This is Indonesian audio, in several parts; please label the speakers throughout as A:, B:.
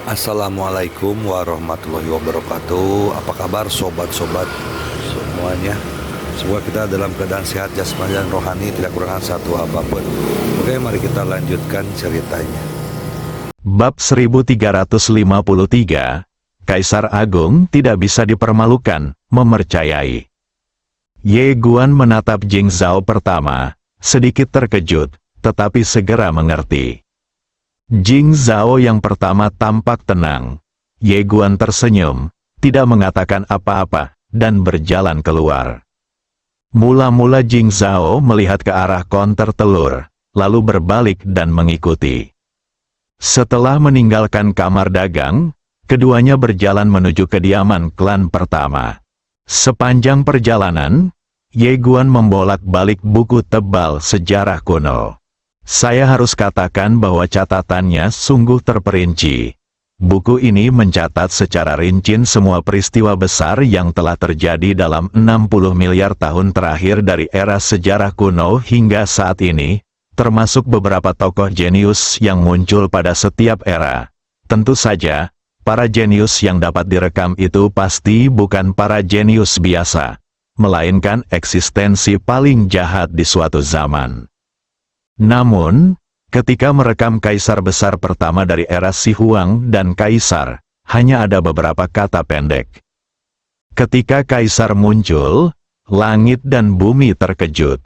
A: Assalamualaikum warahmatullahi wabarakatuh. Apa kabar sobat-sobat semuanya? Semoga kita dalam keadaan sehat jasmani dan rohani, tidak kurang satu apapun. Oke, mari kita lanjutkan ceritanya.
B: Bab 1353, Kaisar Agung tidak bisa dipermalukan, memercayai. Ye Guan menatap Jing Zhao pertama, sedikit terkejut, tetapi segera mengerti. Jing Zhao yang pertama tampak tenang. Ye Guan tersenyum, tidak mengatakan apa-apa, dan berjalan keluar. Mula-mula Jing Zhao melihat ke arah konter telur, lalu berbalik dan mengikuti. Setelah meninggalkan kamar dagang, keduanya berjalan menuju kediaman klan pertama. Sepanjang perjalanan, Ye Guan membolak-balik buku tebal sejarah kuno. Saya harus katakan bahwa catatannya sungguh terperinci. Buku ini mencatat secara rinci semua peristiwa besar yang telah terjadi dalam 60 miliar tahun terakhir dari era sejarah kuno hingga saat ini, termasuk beberapa tokoh jenius yang muncul pada setiap era. Tentu saja, para jenius yang dapat direkam itu pasti bukan para jenius biasa, melainkan eksistensi paling jahat di suatu zaman. Namun, ketika merekam kaisar besar pertama dari era Si Huang dan Kaisar, hanya ada beberapa kata pendek. Ketika Kaisar muncul, langit dan bumi terkejut.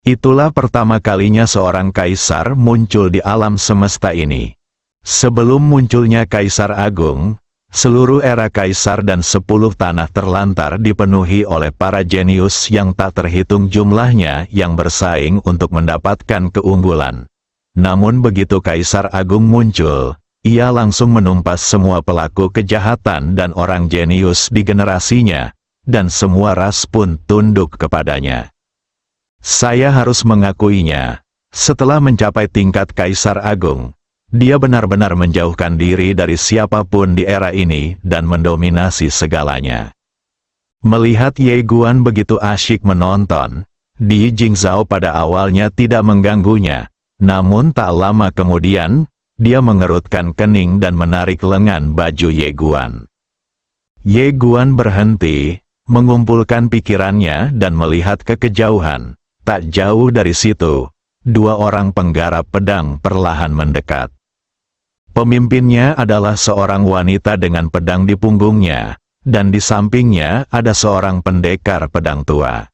B: Itulah pertama kalinya seorang kaisar muncul di alam semesta ini. Sebelum munculnya Kaisar Agung, seluruh era kaisar dan 10 tanah terlantar dipenuhi oleh para jenius yang tak terhitung jumlahnya yang bersaing untuk mendapatkan keunggulan. Namun begitu Kaisar Agung muncul, ia langsung menumpas semua pelaku kejahatan dan orang jenius di generasinya, dan semua ras pun tunduk kepadanya. Saya harus mengakuinya, setelah mencapai tingkat Kaisar Agung, dia benar-benar menjauhkan diri dari siapapun di era ini dan mendominasi segalanya. Melihat Ye Guan begitu asyik menonton, Di Jing Zhao pada awalnya tidak mengganggunya, namun tak lama kemudian, dia mengerutkan kening dan menarik lengan baju Ye Guan. Ye Guan berhenti, mengumpulkan pikirannya dan melihat ke kejauhan. Tak jauh dari situ, dua orang penggarap pedang perlahan mendekat. Pemimpinnya adalah seorang wanita dengan pedang di punggungnya, dan di sampingnya ada seorang pendekar pedang tua.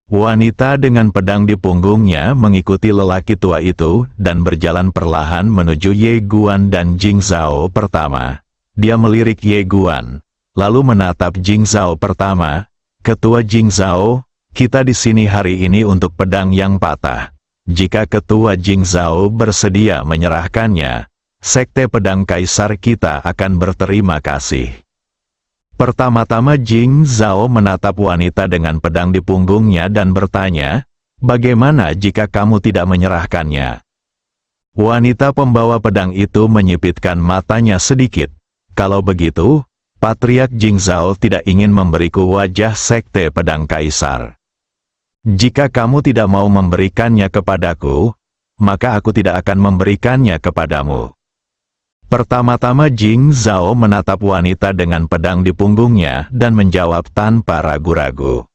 B: Wanita dengan pedang di punggungnya mengikuti lelaki tua itu dan berjalan perlahan menuju Ye Guan dan Jing Zhao pertama. Dia melirik Ye Guan, lalu menatap Jing Zhao pertama. Ketua Jing Zhao, kita di sini hari ini untuk pedang yang patah. Jika Ketua Jing Zhao bersedia menyerahkannya, Sekte Pedang Kaisar kita akan berterima kasih. Pertama-tama Jing Zhao menatap wanita dengan pedang di punggungnya dan bertanya, bagaimana jika kamu tidak menyerahkannya? Wanita pembawa pedang itu menyipitkan matanya sedikit. Kalau begitu, Patriark Jing Zhao tidak ingin memberiku wajah Sekte Pedang Kaisar. Jika kamu tidak mau memberikannya kepadaku, maka aku tidak akan memberikannya kepadamu. Pertama-tama Jing Zhao menatap wanita dengan pedang di punggungnya dan menjawab tanpa ragu-ragu.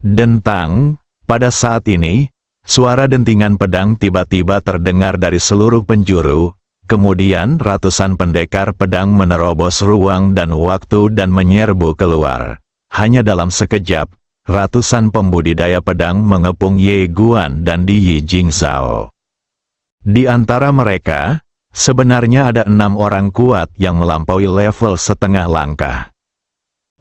B: Dentang, pada saat ini, suara dentingan pedang tiba-tiba terdengar dari seluruh penjuru, kemudian ratusan pendekar pedang menerobos ruang dan waktu dan menyerbu keluar. Hanya dalam sekejap, ratusan pembudidaya pedang mengepung Ye Guan dan Di Jing Zhao. Di antara mereka, sebenarnya ada 6 orang kuat yang melampaui level setengah langkah.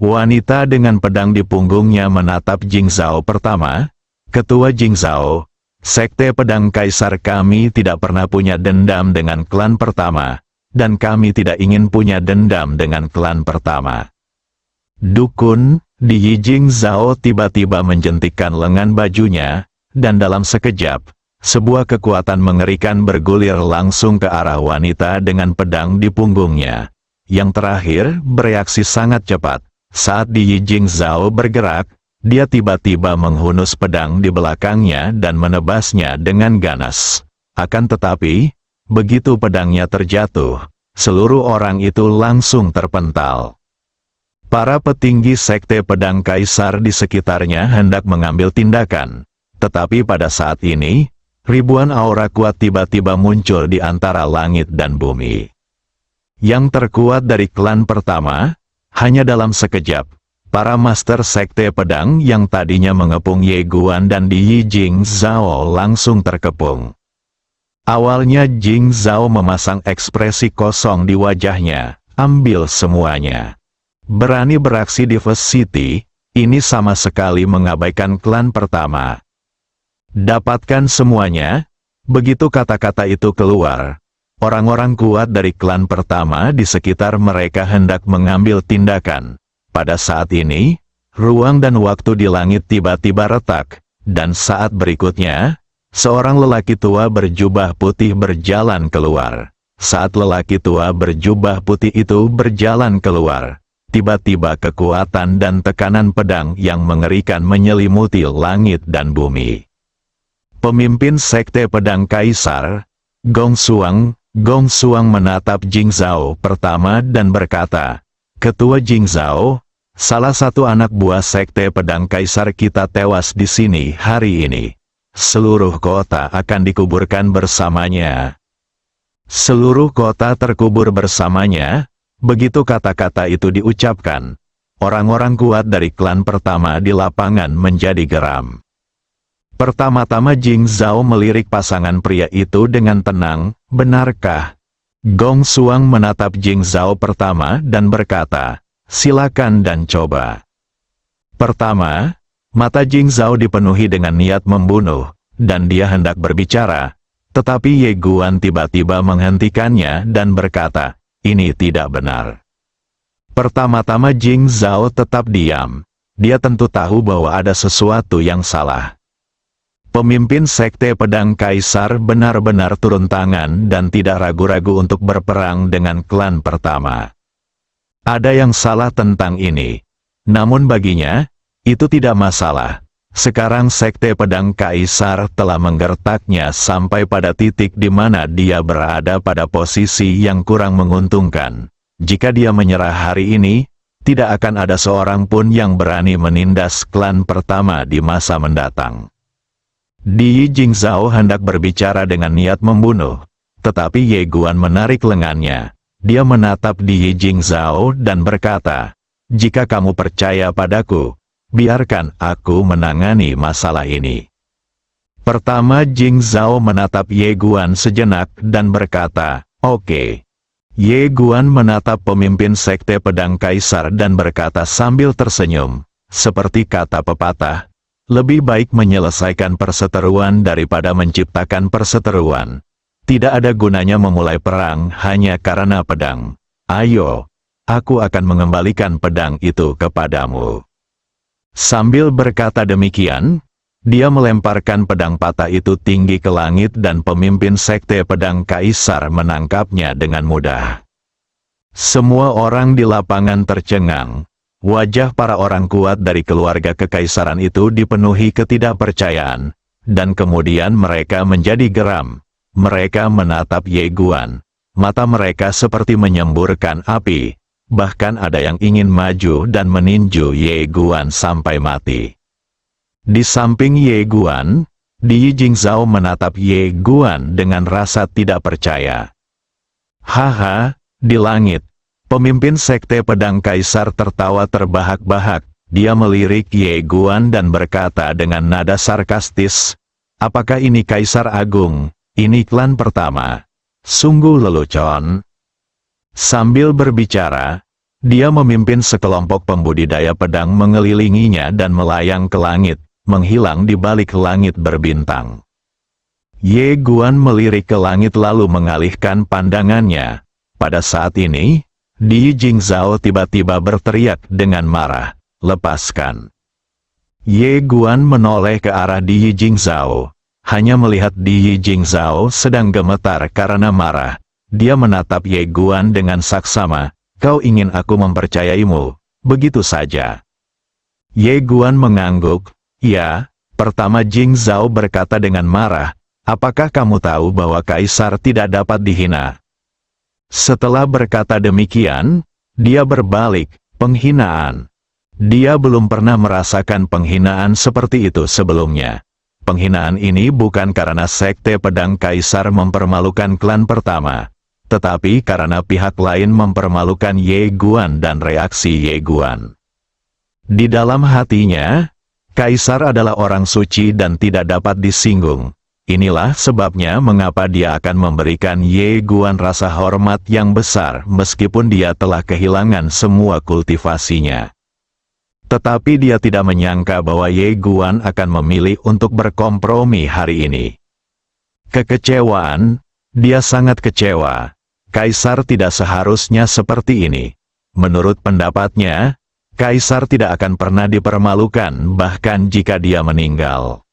B: Wanita dengan pedang di punggungnya menatap Jing Zhao pertama. Ketua Jing Zhao, Sekte Pedang Kaisar kami tidak pernah punya dendam dengan klan pertama, dan kami tidak ingin punya dendam dengan klan pertama. Dukun, Di Jing Zhao tiba-tiba menjentikkan lengan bajunya, dan dalam sekejap, sebuah kekuatan mengerikan bergulir langsung ke arah wanita dengan pedang di punggungnya. Yang terakhir, bereaksi sangat cepat. Saat Di Jing Zhao bergerak, dia tiba-tiba menghunus pedang di belakangnya dan menebasnya dengan ganas. Akan tetapi, begitu pedangnya terjatuh, seluruh orang itu langsung terpental. Para petinggi sekte pedang kaisar di sekitarnya hendak mengambil tindakan, tetapi pada saat ini, ribuan aura kuat tiba-tiba muncul di antara langit dan bumi. Yang terkuat dari klan pertama, hanya dalam sekejap, para master sekte pedang yang tadinya mengepung Ye Guan dan Yi Jing Zhao langsung terkepung. Awalnya Jing Zhao memasang ekspresi kosong di wajahnya, ambil semuanya. Berani beraksi di First City, ini sama sekali mengabaikan klan pertama. Dapatkan semuanya, begitu kata-kata itu keluar. Orang-orang kuat dari klan pertama di sekitar mereka hendak mengambil tindakan. Pada saat ini, ruang dan waktu di langit tiba-tiba retak, dan saat berikutnya, seorang lelaki tua berjubah putih berjalan keluar. Saat lelaki tua berjubah putih itu berjalan keluar, tiba-tiba kekuatan dan tekanan pedang yang mengerikan menyelimuti langit dan bumi. Pemimpin sekte pedang kaisar, Gong Suang menatap Jing Zhao pertama dan berkata, "Ketua Jing Zhao, salah satu anak buah sekte pedang kaisar kita tewas di sini hari ini. Seluruh kota akan dikuburkan bersamanya." Seluruh kota terkubur bersamanya. Begitu kata-kata itu diucapkan, orang-orang kuat dari klan pertama di lapangan menjadi geram. Pertama-tama Jing Zhao melirik pasangan pria itu dengan tenang, "Benarkah?" Gong Suang menatap Jing Zhao pertama dan berkata, "Silakan dan coba." Pertama, mata Jing Zhao dipenuhi dengan niat membunuh, dan dia hendak berbicara, tetapi Ye Guan tiba-tiba menghentikannya dan berkata, "Ini tidak benar." Pertama-tama Jing Zhao tetap diam. Dia tentu tahu bahwa ada sesuatu yang salah. Pemimpin sekte pedang kaisar benar-benar turun tangan dan tidak ragu-ragu untuk berperang dengan klan pertama. Ada yang salah tentang ini. Namun baginya, itu tidak masalah. Sekarang sekte pedang kaisar telah menggertaknya sampai pada titik di mana dia berada pada posisi yang kurang menguntungkan. Jika dia menyerah hari ini, tidak akan ada seorang pun yang berani menindas klan pertama di masa mendatang. Yi Jing Zhao hendak berbicara dengan niat membunuh, tetapi Ye Guan menarik lengannya. Dia menatap Yi Jing Zhao dan berkata, "Jika kamu percaya padaku, biarkan aku menangani masalah ini." Pertama Jing Zhao menatap Ye Guan sejenak dan berkata, "Oke." Ye Guan menatap pemimpin sekte pedang kaisar dan berkata sambil tersenyum, seperti kata pepatah, "Lebih baik menyelesaikan perseteruan daripada menciptakan perseteruan." Tidak ada gunanya memulai perang hanya karena pedang. Ayo, aku akan mengembalikan pedang itu kepadamu. Sambil berkata demikian, dia melemparkan pedang patah itu tinggi ke langit dan pemimpin sekte pedang kaisar menangkapnya dengan mudah. Semua orang di lapangan tercengang. Wajah para orang kuat dari keluarga kekaisaran itu dipenuhi ketidakpercayaan, dan kemudian mereka menjadi geram. Mereka menatap Ye Guan. Mata mereka seperti menyemburkan api, bahkan ada yang ingin maju dan meninju Ye Guan sampai mati. Di samping Ye Guan, Yi Jing Zhao menatap Ye Guan dengan rasa tidak percaya. "Haha, di langit." Pemimpin sekte pedang kaisar tertawa terbahak-bahak. Dia melirik Ye Guan dan berkata dengan nada sarkastis, "Apakah ini Kaisar Agung? Ini klan pertama. Sungguh lelucon." Sambil berbicara, dia memimpin sekelompok pembudidaya pedang mengelilinginya dan melayang ke langit, menghilang di balik langit berbintang. Ye Guan melirik ke langit lalu mengalihkan pandangannya. Pada saat ini, Yi Jing Zhao tiba-tiba berteriak dengan marah, "Lepaskan!" Ye Guan menoleh ke arah Yi Jing Zhao. Hanya melihat Yi Jing Zhao sedang gemetar karena marah. Dia menatap Ye Guan dengan saksama, "Kau ingin aku mempercayaimu, begitu saja?" Ye Guan mengangguk, "Ya." Pertama Jing Zhao berkata dengan marah, "Apakah kamu tahu bahwa kaisar tidak dapat dihina?" Setelah berkata demikian, dia berbalik, penghinaan. Dia belum pernah merasakan penghinaan seperti itu sebelumnya. Penghinaan ini bukan karena sekte pedang kaisar mempermalukan klan pertama, tetapi karena pihak lain mempermalukan Ye Guan dan reaksi Ye Guan. Di dalam hatinya, kaisar adalah orang suci dan tidak dapat disinggung. Inilah sebabnya mengapa dia akan memberikan Ye Guan rasa hormat yang besar meskipun dia telah kehilangan semua kultivasinya. Tetapi dia tidak menyangka bahwa Ye Guan akan memilih untuk berkompromi hari ini. Kekecewaan, dia sangat kecewa. Kaisar tidak seharusnya seperti ini. Menurut pendapatnya, kaisar tidak akan pernah dipermalukan bahkan jika dia meninggal.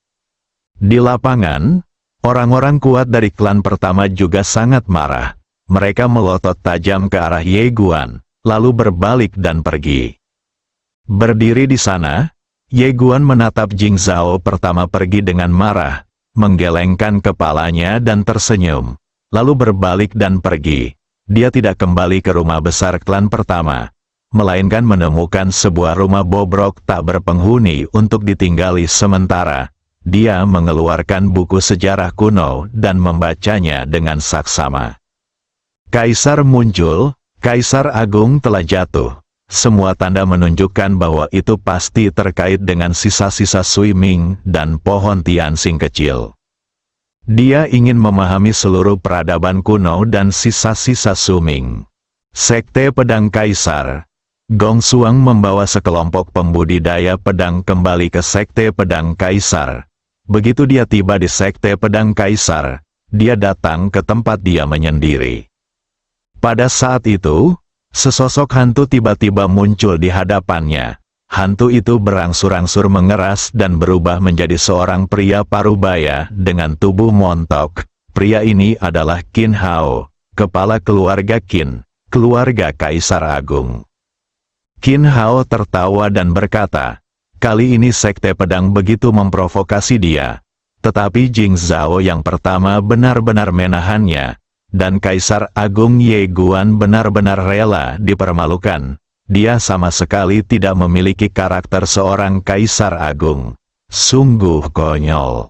B: Di lapangan, orang-orang kuat dari klan pertama juga sangat marah. Mereka melotot tajam ke arah Ye Guan, lalu berbalik dan pergi. Berdiri di sana, Ye Guan menatap Jing Zhao pertama pergi dengan marah, menggelengkan kepalanya dan tersenyum, lalu berbalik dan pergi. Dia tidak kembali ke rumah besar klan pertama, melainkan menemukan sebuah rumah bobrok tak berpenghuni untuk ditinggali sementara. Dia mengeluarkan buku sejarah kuno dan membacanya dengan saksama. Kaisar muncul, Kaisar Agung telah jatuh. Semua tanda menunjukkan bahwa itu pasti terkait dengan sisa-sisa Sui Ming dan pohon Tianxing kecil. Dia ingin memahami seluruh peradaban kuno dan sisa-sisa Su Ming. Sekte Pedang Kaisar. Gong Suang membawa sekelompok pembudidaya pedang kembali ke Sekte Pedang Kaisar. Begitu dia tiba di Sekte Pedang Kaisar, dia datang ke tempat dia menyendiri. Pada saat itu, sesosok hantu tiba-tiba muncul di hadapannya. Hantu itu berangsur-angsur mengeras dan berubah menjadi seorang pria parubaya dengan tubuh montok. Pria ini adalah Qin Hao, kepala keluarga Qin, keluarga Kaisar Agung. Qin Hao tertawa dan berkata, kali ini Sekte Pedang begitu memprovokasi dia. Tetapi Jing Zhao yang pertama benar-benar menahannya. Dan Kaisar Agung Ye Guan benar-benar rela dipermalukan. Dia sama sekali tidak memiliki karakter seorang Kaisar Agung. Sungguh konyol.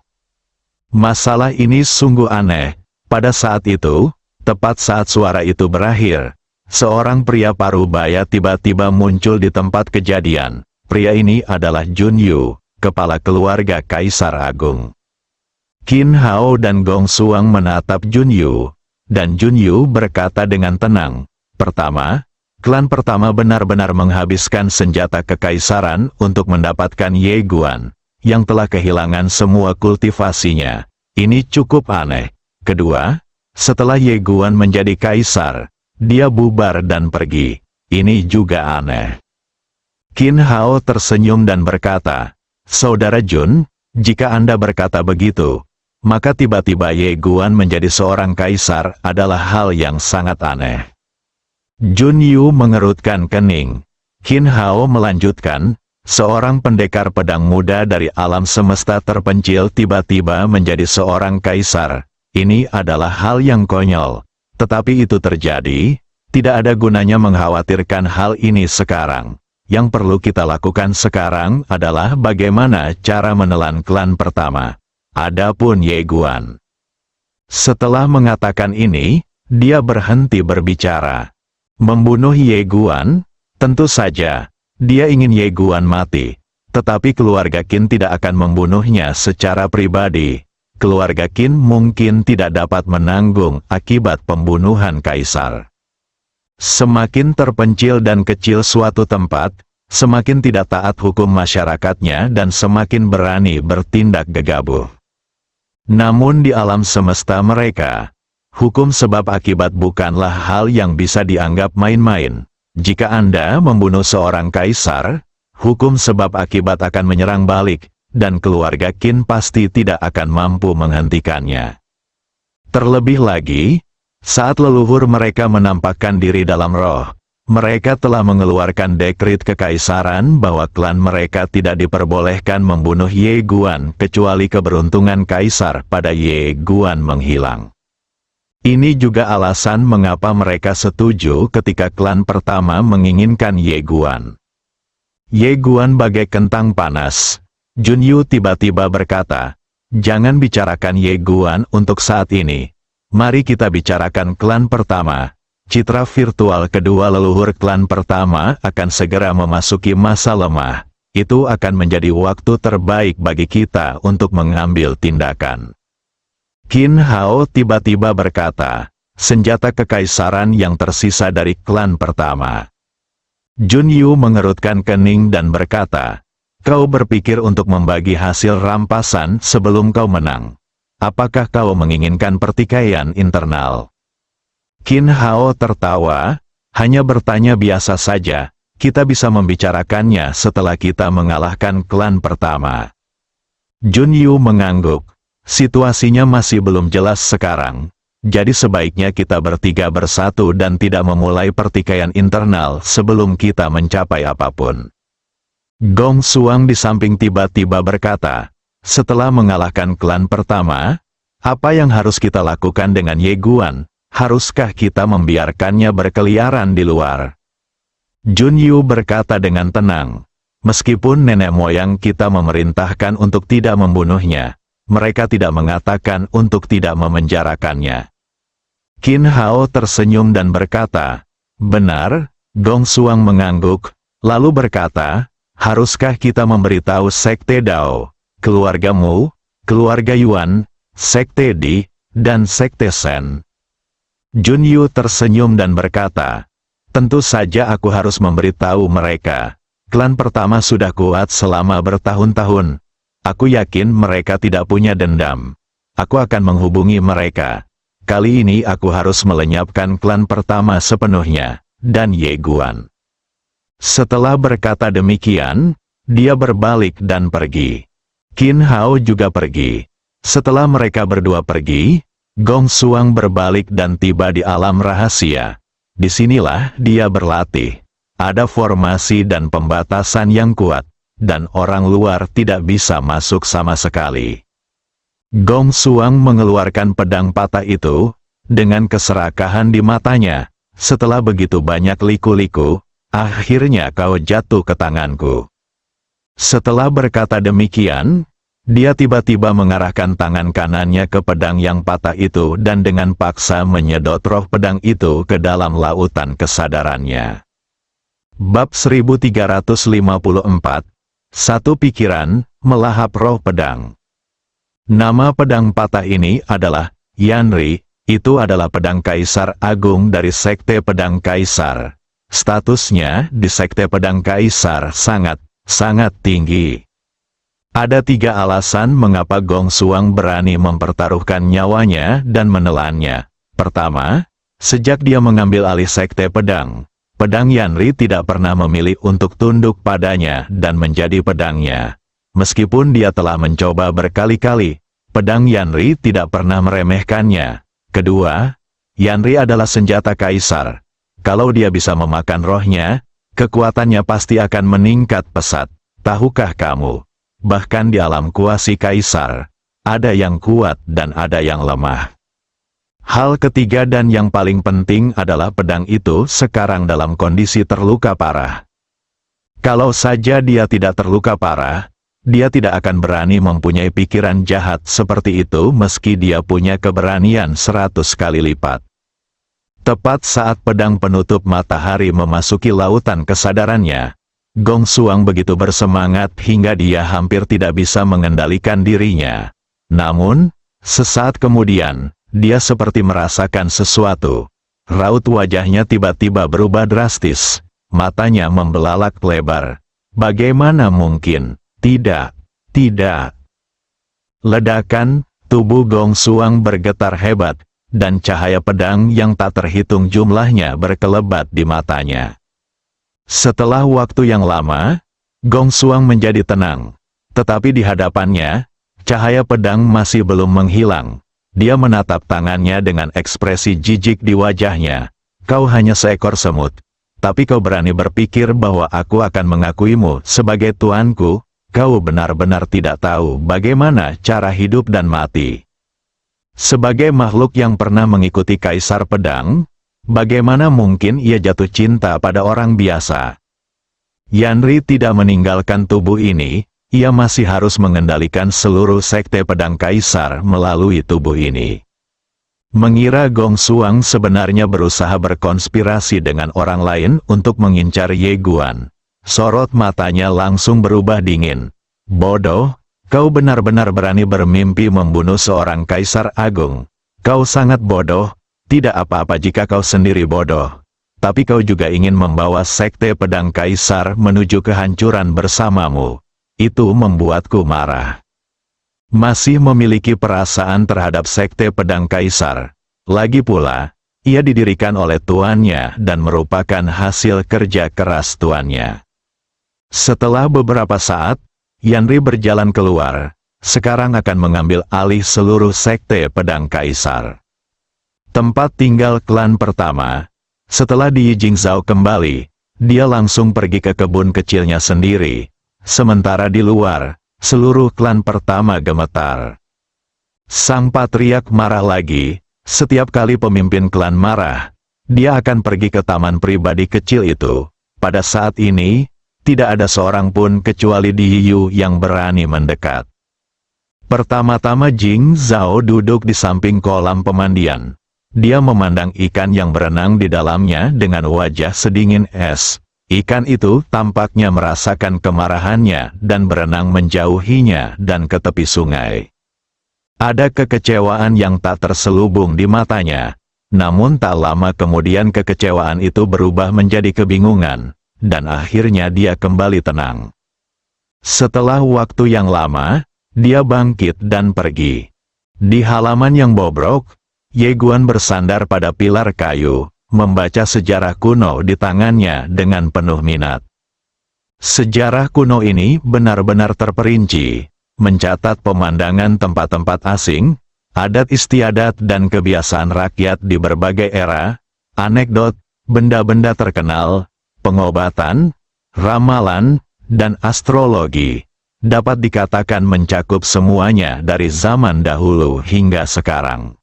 B: Masalah ini sungguh aneh. Pada saat itu, tepat saat suara itu berakhir, seorang pria parubaya tiba-tiba muncul di tempat kejadian. Pria ini adalah Jun Yu, kepala keluarga Kaisar Agung. Qin Hao dan Gong Suang menatap Jun Yu. Dan Jun Yu berkata dengan tenang, pertama, klan pertama benar-benar menghabiskan senjata kekaisaran untuk mendapatkan Ye Guan, yang telah kehilangan semua kultivasinya. Ini cukup aneh. Kedua, setelah Ye Guan menjadi kaisar, dia bubar dan pergi. Ini juga aneh. Qin Hao tersenyum dan berkata, Saudara Jun, jika Anda berkata begitu, maka tiba-tiba Ye Guan menjadi seorang kaisar adalah hal yang sangat aneh. Jun Yu mengerutkan kening. Qin Hao melanjutkan, seorang pendekar pedang muda dari alam semesta terpencil tiba-tiba menjadi seorang kaisar. Ini adalah hal yang konyol. Tetapi itu terjadi, tidak ada gunanya mengkhawatirkan hal ini sekarang. Yang perlu kita lakukan sekarang adalah bagaimana cara menelan klan pertama. Adapun Ye Guan. Setelah mengatakan ini, dia berhenti berbicara. Membunuh Ye Guan? Tentu saja, dia ingin Ye Guan mati. Tetapi keluarga Qin tidak akan membunuhnya secara pribadi. Keluarga Qin mungkin tidak dapat menanggung akibat pembunuhan kaisar. Semakin terpencil dan kecil suatu tempat, semakin tidak taat hukum masyarakatnya dan semakin berani bertindak gegabah. Namun di alam semesta mereka, hukum sebab akibat bukanlah hal yang bisa dianggap main-main. Jika Anda membunuh seorang kaisar, hukum sebab akibat akan menyerang balik, dan keluarga Qin pasti tidak akan mampu menghentikannya. Terlebih lagi, saat leluhur mereka menampakkan diri dalam roh, mereka telah mengeluarkan dekret kekaisaran bahwa klan mereka tidak diperbolehkan membunuh Ye Guan kecuali keberuntungan kaisar pada Ye Guan menghilang. Ini juga alasan mengapa mereka setuju ketika klan pertama menginginkan Ye Guan. Ye Guan bagai kentang panas. Junyu tiba-tiba berkata, "Jangan bicarakan Ye Guan untuk saat ini. Mari kita bicarakan klan pertama." Citra virtual kedua leluhur klan pertama akan segera memasuki masa lemah. Itu akan menjadi waktu terbaik bagi kita untuk mengambil tindakan. Qin Hao tiba-tiba berkata, "Senjata kekaisaran yang tersisa dari klan pertama." Junyu mengerutkan kening dan berkata, "Kau berpikir untuk membagi hasil rampasan sebelum kau menang. Apakah kau menginginkan pertikaian internal?" Qin Hao tertawa, "Hanya bertanya biasa saja, kita bisa membicarakannya setelah kita mengalahkan klan pertama." Junyu mengangguk. Situasinya masih belum jelas sekarang, jadi sebaiknya kita bertiga bersatu dan tidak memulai pertikaian internal sebelum kita mencapai apapun. Gong Suang di samping tiba-tiba berkata, "Setelah mengalahkan klan pertama, apa yang harus kita lakukan dengan Ye Guan? Haruskah kita membiarkannya berkeliaran di luar?" Junyu berkata dengan tenang, "Meskipun nenek moyang kita memerintahkan untuk tidak membunuhnya, mereka tidak mengatakan untuk tidak memenjarakannya." Qin Hao tersenyum dan berkata, "Benar." Gong Suang mengangguk, lalu berkata, "Haruskah kita memberitahu Sekte Dao, keluarga Mu, keluarga Yuan, Sekte Di, dan Sekte Shen?" Junyu tersenyum dan berkata, "Tentu saja aku harus memberitahu mereka. Klan pertama sudah kuat selama bertahun-tahun. Aku yakin mereka tidak punya dendam. Aku akan menghubungi mereka. Kali ini aku harus melenyapkan klan pertama sepenuhnya, dan Ye Guan." Setelah berkata demikian, dia berbalik dan pergi. Qin Hao juga pergi. Setelah mereka berdua pergi, Gong Suang berbalik dan tiba di alam rahasia. Disinilah dia berlatih. Ada formasi dan pembatasan yang kuat, dan orang luar tidak bisa masuk sama sekali. Gong Suang mengeluarkan pedang patah itu, dengan keserakahan di matanya. "Setelah begitu banyak liku-liku, akhirnya kau jatuh ke tanganku." Setelah berkata demikian, dia tiba-tiba mengarahkan tangan kanannya ke pedang yang patah itu dan dengan paksa menyedot roh pedang itu ke dalam lautan kesadarannya. Bab 1354. Satu pikiran, melahap roh pedang. Nama pedang patah ini adalah Yanri, itu adalah pedang kaisar agung dari Sekte Pedang Kaisar. Statusnya di Sekte Pedang Kaisar sangat tinggi. Ada 3 alasan mengapa Gong Suang berani mempertaruhkan nyawanya dan menelannya. Pertama, sejak dia mengambil alih Sekte Pedang, pedang Yanri tidak pernah memilih untuk tunduk padanya dan menjadi pedangnya. Meskipun dia telah mencoba berkali-kali, pedang Yanri tidak pernah meremehkannya. Kedua, Yanri adalah senjata kaisar. Kalau dia bisa memakan rohnya, kekuatannya pasti akan meningkat pesat. Tahukah kamu, bahkan di alam kuasi kaisar, ada yang kuat dan ada yang lemah. Hal ketiga dan yang paling penting adalah pedang itu sekarang dalam kondisi terluka parah. Kalau saja dia tidak terluka parah, dia tidak akan berani mempunyai pikiran jahat seperti itu meski dia punya keberanian 100 kali lipat. Tepat saat pedang penutup matahari memasuki lautan kesadarannya, Gong Suang begitu bersemangat hingga dia hampir tidak bisa mengendalikan dirinya. Namun, sesaat kemudian, dia seperti merasakan sesuatu. Raut wajahnya tiba-tiba berubah drastis. Matanya membelalak lebar. Bagaimana mungkin? Tidak. Ledakan, tubuh Gong Suang bergetar hebat, dan cahaya pedang yang tak terhitung jumlahnya berkelebat di matanya. Setelah waktu yang lama, Gong Suang menjadi tenang. Tetapi di hadapannya, cahaya pedang masih belum menghilang. Dia menatap tangannya dengan ekspresi jijik di wajahnya. "Kau hanya seekor semut. Tapi kau berani berpikir bahwa aku akan mengakuimu sebagai tuanku? Kau benar-benar tidak tahu bagaimana cara hidup dan mati." Sebagai makhluk yang pernah mengikuti Kaisar Pedang, bagaimana mungkin ia jatuh cinta pada orang biasa? Yanri tidak meninggalkan tubuh ini, ia masih harus mengendalikan seluruh sekte pedang Kaisar melalui tubuh ini. Mengira Gong Xuang sebenarnya berusaha berkonspirasi dengan orang lain untuk mengincar Ye Guan. Sorot matanya langsung berubah dingin. Bodoh, kau benar-benar berani bermimpi membunuh seorang Kaisar Agung. Kau sangat bodoh, tidak apa-apa jika kau sendiri bodoh. Tapi kau juga ingin membawa sekte pedang Kaisar menuju kehancuran bersamamu. Itu membuatku marah. Masih memiliki perasaan terhadap sekte pedang Kaisar. Lagi pula, ia didirikan oleh tuannya dan merupakan hasil kerja keras tuannya. Setelah beberapa saat, Yanri berjalan keluar, sekarang akan mengambil alih seluruh sekte pedang Kaisar. Tempat tinggal klan pertama, setelah Di Jingzhao kembali, dia langsung pergi ke kebun kecilnya sendiri, sementara di luar, seluruh klan pertama gemetar. Sang patriark marah lagi, setiap kali pemimpin klan marah, dia akan pergi ke taman pribadi kecil itu. Pada saat ini, tidak ada seorang pun kecuali Di Yu yang berani mendekat. Pertama-tama Jing Zhao duduk di samping kolam pemandian. Dia memandang ikan yang berenang di dalamnya dengan wajah sedingin es. Ikan itu tampaknya merasakan kemarahannya dan berenang menjauhinya dan ke tepi sungai. Ada kekecewaan yang tak terselubung di matanya. Namun tak lama kemudian kekecewaan itu berubah menjadi kebingungan, dan akhirnya dia kembali tenang. Setelah waktu yang lama, dia bangkit dan pergi. Di halaman yang bobrok, Ye Guan bersandar pada pilar kayu, membaca sejarah kuno di tangannya dengan penuh minat. Sejarah kuno ini benar-benar terperinci, mencatat pemandangan tempat-tempat asing, adat istiadat dan kebiasaan rakyat di berbagai era, anekdot, benda-benda terkenal, pengobatan, ramalan, dan astrologi. Dapat dikatakan mencakup semuanya dari zaman dahulu hingga sekarang.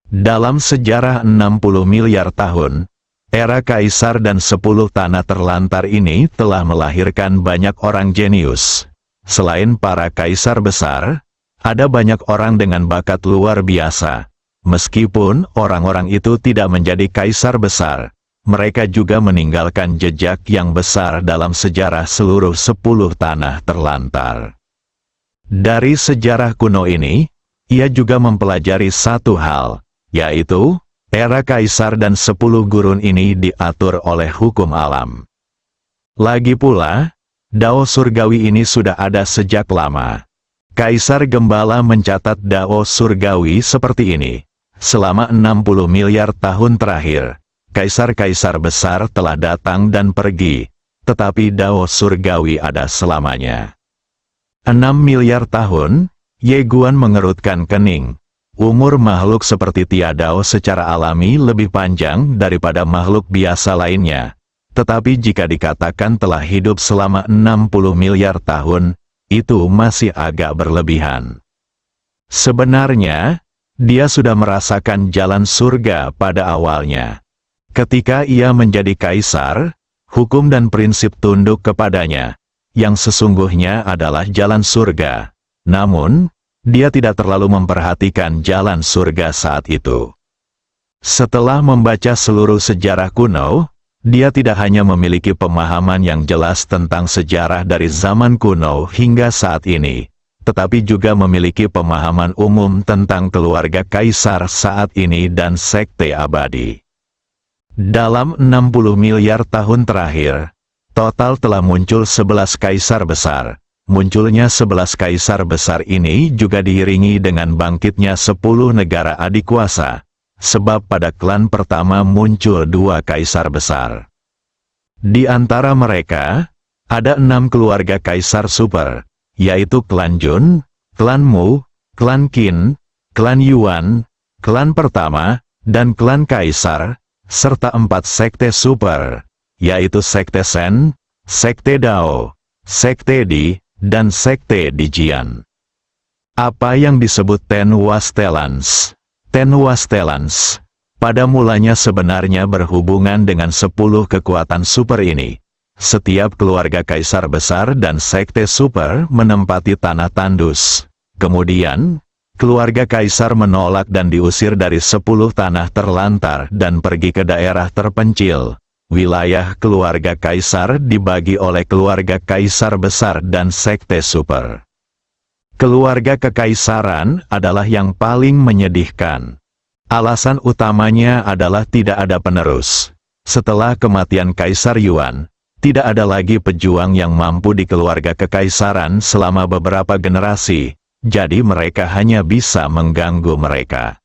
B: Dalam sejarah 60 miliar tahun, era Kaisar dan 10 tanah terlantar ini telah melahirkan banyak orang jenius. Selain para Kaisar besar, ada banyak orang dengan bakat luar biasa. Meskipun orang-orang itu tidak menjadi Kaisar besar, mereka juga meninggalkan jejak yang besar dalam sejarah seluruh 10 tanah terlantar. Dari sejarah kuno ini, ia juga mempelajari satu hal, yaitu, era Kaisar dan 10 gurun ini diatur oleh hukum alam. Lagi pula, Dao Surgawi ini sudah ada sejak lama. Kaisar Gembala mencatat Dao Surgawi seperti ini. Selama 60 miliar tahun terakhir, Kaisar-Kaisar besar telah datang dan pergi, tetapi Dao Surgawi ada selamanya. 6 miliar tahun, Ye Guan mengerutkan kening. Umur makhluk seperti Tiadao secara alami lebih panjang daripada makhluk biasa lainnya. Tetapi jika dikatakan telah hidup selama 60 miliar tahun, itu masih agak berlebihan. Sebenarnya, dia sudah merasakan jalan surga pada awalnya. Ketika ia menjadi kaisar, hukum dan prinsip tunduk kepadanya, yang sesungguhnya adalah jalan surga. Namun, dia tidak terlalu memperhatikan jalan surga saat itu. Setelah membaca seluruh sejarah kuno, dia tidak hanya memiliki pemahaman yang jelas tentang sejarah dari zaman kuno hingga saat ini, tetapi juga memiliki pemahaman umum tentang keluarga kaisar saat ini dan sekte abadi. Dalam 60 miliar tahun terakhir, total telah muncul 11 kaisar besar. Munculnya 11 kaisar besar ini juga diiringi dengan bangkitnya 10 negara adikuasa, sebab pada klan pertama muncul 2 kaisar besar. Di antara mereka, ada 6 keluarga kaisar super, yaitu klan Jun, klan Mu, klan Qin, klan Yuan, klan pertama, dan klan kaisar, serta 4 sekte super, yaitu sekte Shen, sekte Dao, sekte Di, dan sekte Dijian. Apa yang disebut Ten Wastelans? Ten Wastelans pada mulanya sebenarnya berhubungan dengan 10 kekuatan super ini. Setiap keluarga kaisar besar dan sekte super menempati tanah tandus. Kemudian, keluarga kaisar menolak dan diusir dari 10 tanah terlantar dan pergi ke daerah terpencil. Wilayah keluarga kaisar dibagi oleh keluarga kaisar besar dan sekte super. Keluarga kekaisaran adalah yang paling menyedihkan. Alasan utamanya adalah tidak ada penerus. Setelah kematian Kaisar Yuan, tidak ada lagi pejuang yang mampu di keluarga kekaisaran selama beberapa generasi, jadi mereka hanya bisa mengganggu mereka.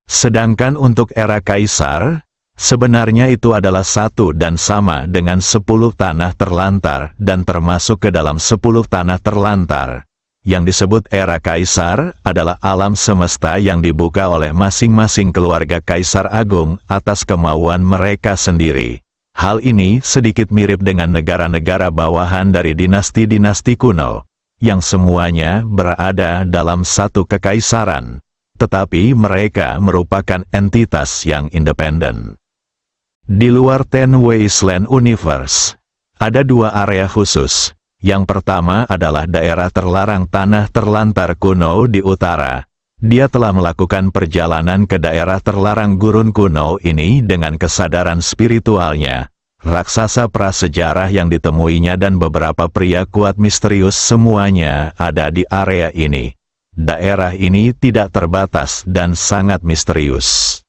B: Sedangkan untuk era kaisar, sebenarnya itu adalah satu dan sama dengan 10 tanah terlantar dan termasuk ke dalam 10 tanah terlantar. Yang disebut era kaisar adalah alam semesta yang dibuka oleh masing-masing keluarga kaisar agung atas kemauan mereka sendiri. Hal ini sedikit mirip dengan negara-negara bawahan dari dinasti-dinasti kuno, yang semuanya berada dalam satu kekaisaran, tetapi mereka merupakan entitas yang independen. Di luar Ten Wasteland Universe, ada 2 area khusus. Yang pertama adalah daerah terlarang tanah terlantar kuno di utara. Dia telah melakukan perjalanan ke daerah terlarang gurun kuno ini dengan kesadaran spiritualnya. Raksasa prasejarah yang ditemuinya dan beberapa pria kuat misterius semuanya ada di area ini. Daerah ini tidak terbatas dan sangat misterius.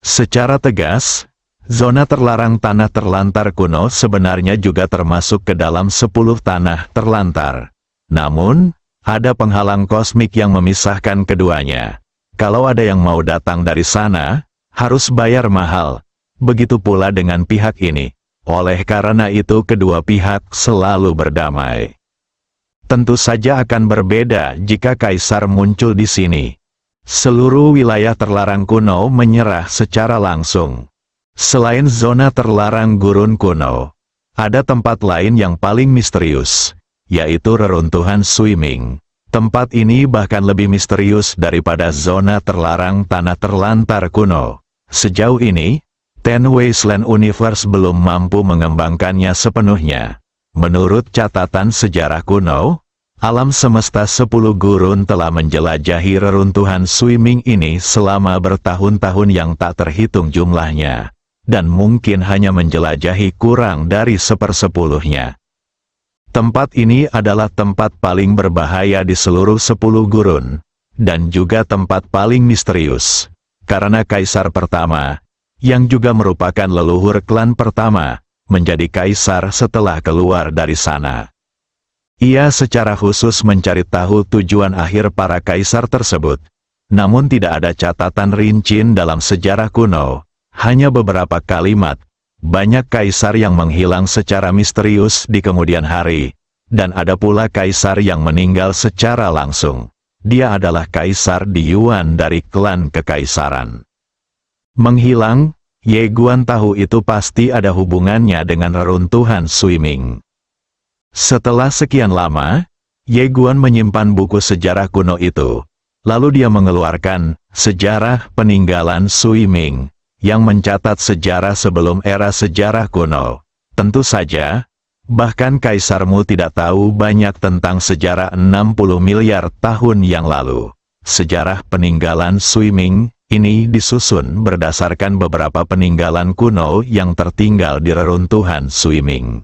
B: Secara tegas, zona terlarang tanah terlantar kuno sebenarnya juga termasuk ke dalam 10 tanah terlantar. Namun, ada penghalang kosmik yang memisahkan keduanya. Kalau ada yang mau datang dari sana, harus bayar mahal. Begitu pula dengan pihak ini. Oleh karena itu kedua pihak selalu berdamai. Tentu saja akan berbeda jika kaisar muncul di sini. Seluruh wilayah terlarang kuno menyerah secara langsung. Selain zona terlarang gurun kuno, ada tempat lain yang paling misterius, yaitu reruntuhan Swimming. Tempat ini bahkan lebih misterius daripada zona terlarang tanah terlantar kuno. Sejauh ini, Ten Wasteland Universe belum mampu mengembangkannya sepenuhnya. Menurut catatan sejarah kuno, alam semesta 10 gurun telah menjelajahi reruntuhan Swimming ini selama bertahun-tahun yang tak terhitung jumlahnya. Dan mungkin hanya menjelajahi kurang dari 1/10-nya. Tempat ini adalah tempat paling berbahaya di seluruh 10 gurun, dan juga tempat paling misterius, karena kaisar pertama, yang juga merupakan leluhur klan pertama, menjadi kaisar setelah keluar dari sana. Ia secara khusus mencari tahu tujuan akhir para kaisar tersebut, namun tidak ada catatan rinci dalam sejarah kuno. Hanya beberapa kalimat, banyak kaisar yang menghilang secara misterius di kemudian hari, dan ada pula kaisar yang meninggal secara langsung. Dia adalah kaisar di Yuan dari klan kekaisaran. Menghilang, Ye Guan tahu itu pasti ada hubungannya dengan reruntuhan Swimming. Setelah sekian lama, Ye Guan menyimpan buku sejarah kuno itu, lalu dia mengeluarkan Sejarah Peninggalan Swimming, yang mencatat sejarah sebelum era sejarah kuno. Tentu saja, bahkan kaisarmu tidak tahu banyak tentang sejarah 60 miliar tahun yang lalu. Sejarah peninggalan Swimming ini disusun berdasarkan beberapa peninggalan kuno yang tertinggal di reruntuhan Swimming.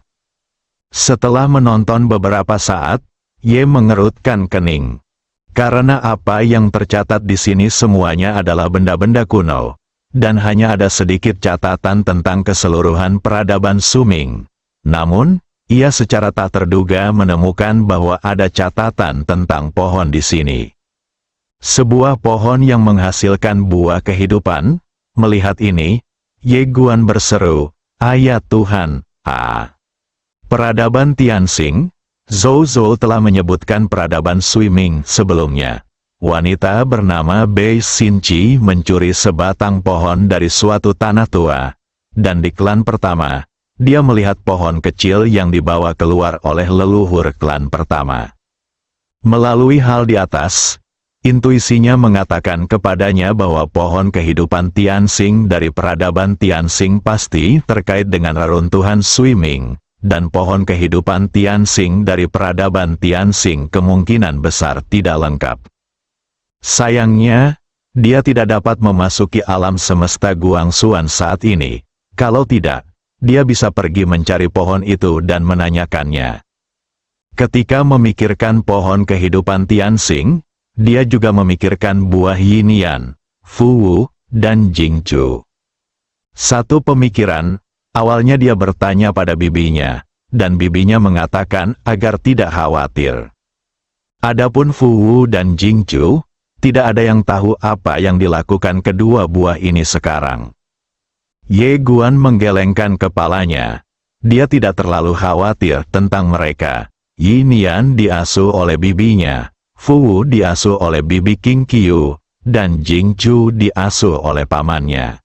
B: Setelah menonton beberapa saat, Ye mengerutkan kening. Karena apa yang tercatat di sini semuanya adalah benda-benda kuno. Dan hanya ada sedikit catatan tentang keseluruhan peradaban Swimming. Namun, ia secara tak terduga menemukan bahwa ada catatan tentang pohon di sini. Sebuah pohon yang menghasilkan buah kehidupan. Melihat ini, Ye Guan berseru, "Ayat Tuhan, Peradaban Tianxing, Zhou Zhou telah menyebutkan peradaban Swimming sebelumnya. Wanita bernama Bei Xinqi mencuri sebatang pohon dari suatu tanah tua, dan di klan pertama, dia melihat pohon kecil yang dibawa keluar oleh leluhur klan pertama. Melalui hal di atas, intuisinya mengatakan kepadanya bahwa pohon kehidupan Tianxing dari peradaban Tianxing pasti terkait dengan reruntuhan Swimming, dan pohon kehidupan Tianxing dari peradaban Tianxing kemungkinan besar tidak lengkap. Sayangnya, dia tidak dapat memasuki alam semesta Guangxuan saat ini. Kalau tidak, dia bisa pergi mencari pohon itu dan menanyakannya. Ketika memikirkan pohon kehidupan Tianxing, dia juga memikirkan buah Yinian, Fuwu, dan Jingchu. Satu pemikiran, awalnya dia bertanya pada bibinya, dan bibinya mengatakan agar tidak khawatir. Adapun Fuwu dan Jingchu, tidak ada yang tahu apa yang dilakukan kedua buah ini sekarang. Ye Guan menggelengkan kepalanya. Dia tidak terlalu khawatir tentang mereka. Yinian diasuh oleh bibinya, Fuwu diasuh oleh bibi King Qiu, dan Jingchu diasuh oleh pamannya.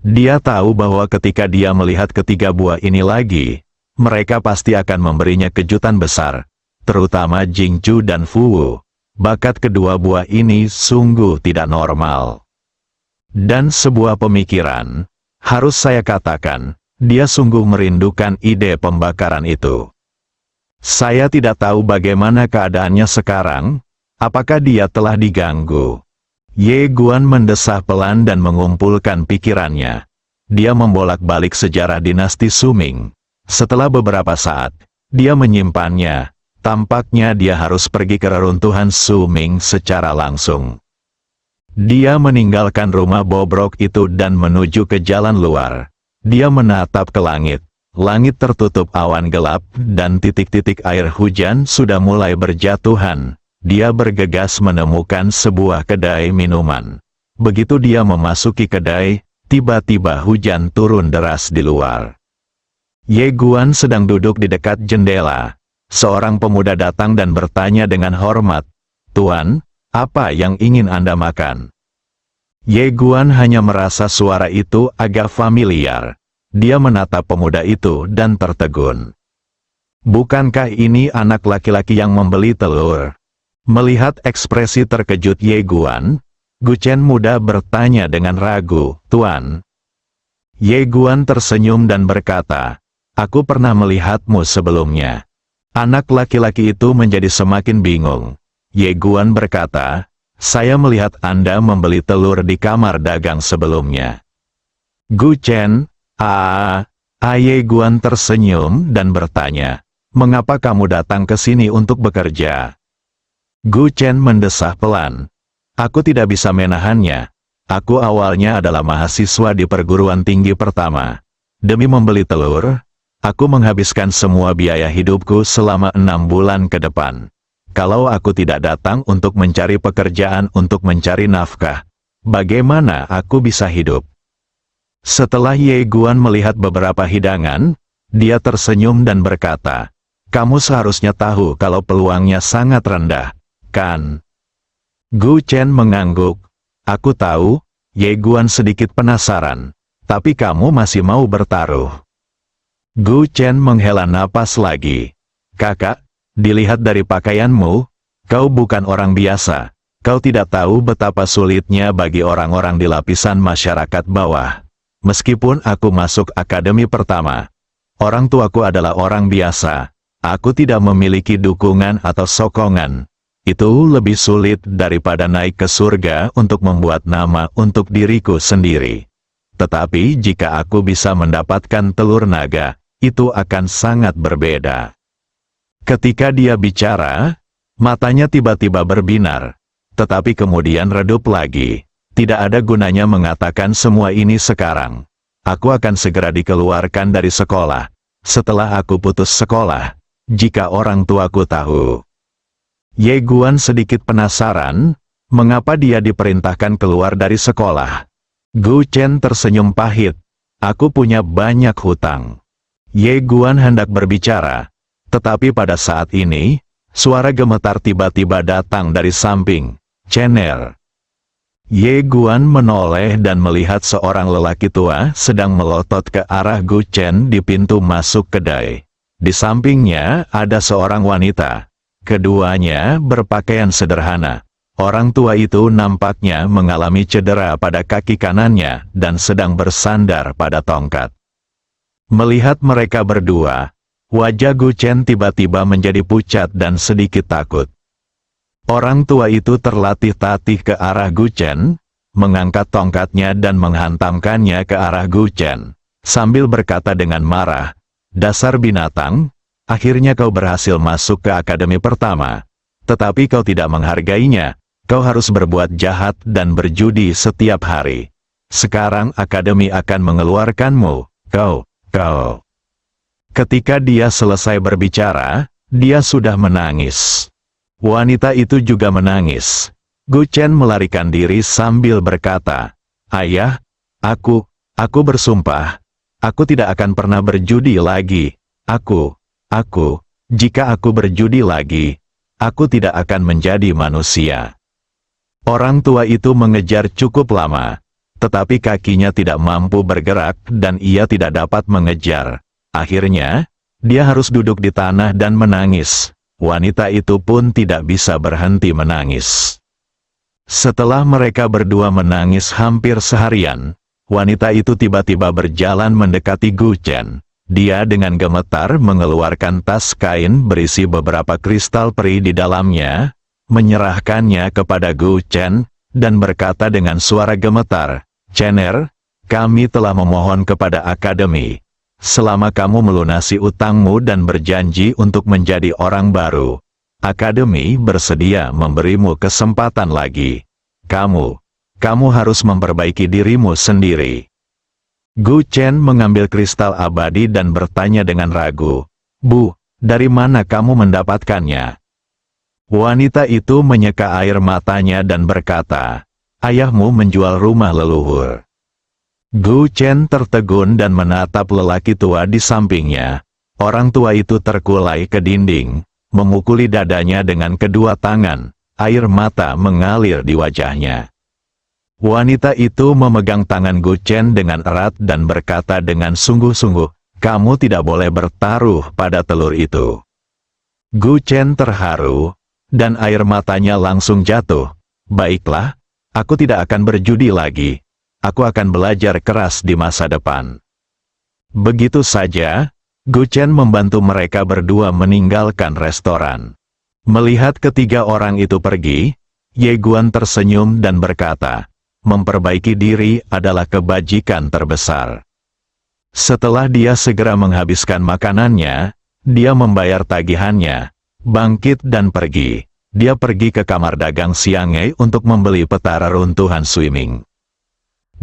B: Dia tahu bahwa ketika dia melihat ketiga buah ini lagi, mereka pasti akan memberinya kejutan besar, terutama Jingchu dan Fuwu. Bakat kedua buah ini sungguh tidak normal. Dan sebuah pemikiran, harus saya katakan, dia sungguh merindukan ide pembakaran itu. Saya tidak tahu bagaimana keadaannya sekarang, apakah dia telah diganggu. Ye Guan mendesah pelan dan mengumpulkan pikirannya. Dia membolak-balik sejarah dinasti Suming. Setelah beberapa saat, dia menyimpannya. Tampaknya dia harus pergi ke reruntuhan Suming secara langsung. Dia meninggalkan rumah bobrok itu dan menuju ke jalan luar. Dia menatap ke langit. Langit tertutup awan gelap, dan titik-titik air hujan sudah mulai berjatuhan. Dia bergegas menemukan sebuah kedai minuman. Begitu dia memasuki kedai, tiba-tiba hujan turun deras di luar. Ye Guan sedang duduk di dekat jendela. Seorang pemuda datang dan bertanya dengan hormat, "Tuan, apa yang ingin Anda makan?" Ye Guan hanya merasa suara itu agak familiar. Dia menatap pemuda itu dan tertegun. Bukankah ini anak laki-laki yang membeli telur? Melihat ekspresi terkejut Ye Guan, Gu Chen muda bertanya dengan ragu, "Tuan." Ye Guan tersenyum dan berkata, "Aku pernah melihatmu sebelumnya." Anak laki-laki itu menjadi semakin bingung. Ye Guan berkata, "Saya melihat Anda membeli telur di kamar dagang sebelumnya." Gu Chen, Ye Guan tersenyum dan bertanya, "Mengapa kamu datang ke sini untuk bekerja?" Gu Chen mendesah pelan. "Aku tidak bisa menahannya. Aku awalnya adalah mahasiswa di perguruan tinggi pertama. Demi membeli telur, aku menghabiskan semua biaya hidupku selama 6 bulan ke depan. Kalau aku tidak datang untuk mencari pekerjaan untuk mencari nafkah, bagaimana aku bisa hidup?" Setelah Ye Guan melihat beberapa hidangan, dia tersenyum dan berkata, "Kamu seharusnya tahu kalau peluangnya sangat rendah, kan?" Gu Chen mengangguk. "Aku tahu." Ye Guan sedikit penasaran. "Tapi kamu masih mau bertaruh?" Gu Chen menghela napas lagi. "Kakak, dilihat dari pakaianmu, kau bukan orang biasa. Kau tidak tahu betapa sulitnya bagi orang-orang di lapisan masyarakat bawah. Meskipun aku masuk akademi pertama, orang tuaku adalah orang biasa. Aku tidak memiliki dukungan atau sokongan. Itu lebih sulit daripada naik ke surga untuk membuat nama untuk diriku sendiri. Tetapi jika aku bisa mendapatkan telur naga, itu akan sangat berbeda." Ketika dia bicara, matanya tiba-tiba berbinar, tetapi kemudian redup lagi. Tidak ada gunanya mengatakan semua ini sekarang. Aku akan segera dikeluarkan dari sekolah. Setelah aku putus sekolah, jika orang tuaku tahu. Ye Guan sedikit penasaran, mengapa dia diperintahkan keluar dari sekolah. Gu Chen tersenyum pahit. "Aku punya banyak hutang." Ye Guan hendak berbicara, tetapi pada saat ini, suara gemetar tiba-tiba datang dari samping. "Cener." Ye Guan menoleh dan melihat seorang lelaki tua sedang melotot ke arah Gu Chen di pintu masuk kedai. Di sampingnya ada seorang wanita. Keduanya berpakaian sederhana. Orang tua itu nampaknya mengalami cedera pada kaki kanannya dan sedang bersandar pada tongkat. Melihat mereka berdua, wajah Gu Chen tiba-tiba menjadi pucat dan sedikit takut. Orang tua itu tertatih-tatih ke arah Gu Chen, mengangkat tongkatnya dan menghantamkannya ke arah Gu Chen, sambil berkata dengan marah, "Dasar binatang, akhirnya kau berhasil masuk ke akademi pertama, tetapi kau tidak menghargainya. Kau harus berbuat jahat dan berjudi setiap hari. Sekarang akademi akan mengeluarkanmu, kau. Ketika dia selesai berbicara, dia sudah menangis. Wanita itu juga menangis. Gu Chen melarikan diri sambil berkata, "Ayah, aku bersumpah, aku tidak akan pernah berjudi lagi. Jika aku berjudi lagi, aku tidak akan menjadi manusia." Orang tua itu mengejar cukup lama, tetapi kakinya tidak mampu bergerak dan ia tidak dapat mengejar. Akhirnya, dia harus duduk di tanah dan menangis. Wanita itu pun tidak bisa berhenti menangis. Setelah mereka berdua menangis hampir seharian, wanita itu tiba-tiba berjalan mendekati Gu Chen. Dia dengan gemetar mengeluarkan tas kain berisi beberapa kristal peri di dalamnya, menyerahkannya kepada Gu Chen, dan berkata dengan suara gemetar, "Chener, kami telah memohon kepada akademi. Selama kamu melunasi utangmu dan berjanji untuk menjadi orang baru, akademi bersedia memberimu kesempatan lagi. Kamu harus memperbaiki dirimu sendiri." Gu Chen mengambil kristal abadi dan bertanya dengan ragu, "Bu, dari mana kamu mendapatkannya?" Wanita itu menyeka air matanya dan berkata, "Ayahmu menjual rumah leluhur." Gu Chen tertegun dan menatap lelaki tua di sampingnya. Orang tua itu terkulai ke dinding, memukuli dadanya dengan kedua tangan, air mata mengalir di wajahnya. Wanita itu memegang tangan Gu Chen dengan erat dan berkata dengan sungguh-sungguh, "Kamu tidak boleh bertaruh pada telur itu." Gu Chen terharu, dan air matanya langsung jatuh. "Baiklah, aku tidak akan berjudi lagi. Aku akan belajar keras di masa depan." Begitu saja, Gu Chen membantu mereka berdua meninggalkan restoran. Melihat ketiga orang itu pergi, Ye Guan tersenyum dan berkata, "Memperbaiki diri adalah kebajikan terbesar." Setelah dia segera menghabiskan makanannya, dia membayar tagihannya, bangkit dan pergi. Dia pergi ke kamar dagang Xiang'e untuk membeli peta reruntuhan swimming.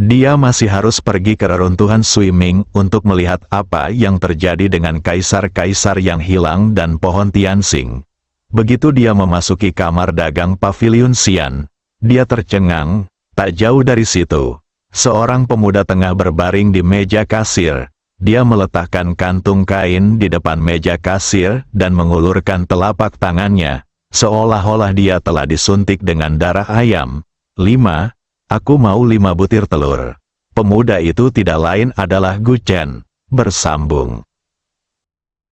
B: Dia masih harus pergi ke reruntuhan swimming untuk melihat apa yang terjadi dengan kaisar-kaisar yang hilang dan pohon Tianxing. Begitu dia memasuki kamar dagang Pavilion Xian, dia tercengang. Tak jauh dari situ, seorang pemuda tengah berbaring di meja kasir. Dia meletakkan kantung kain di depan meja kasir dan mengulurkan telapak tangannya, seolah-olah dia telah disuntik dengan darah ayam. Aku mau 5 butir telur." Pemuda itu tidak lain adalah Gu Chen. Bersambung.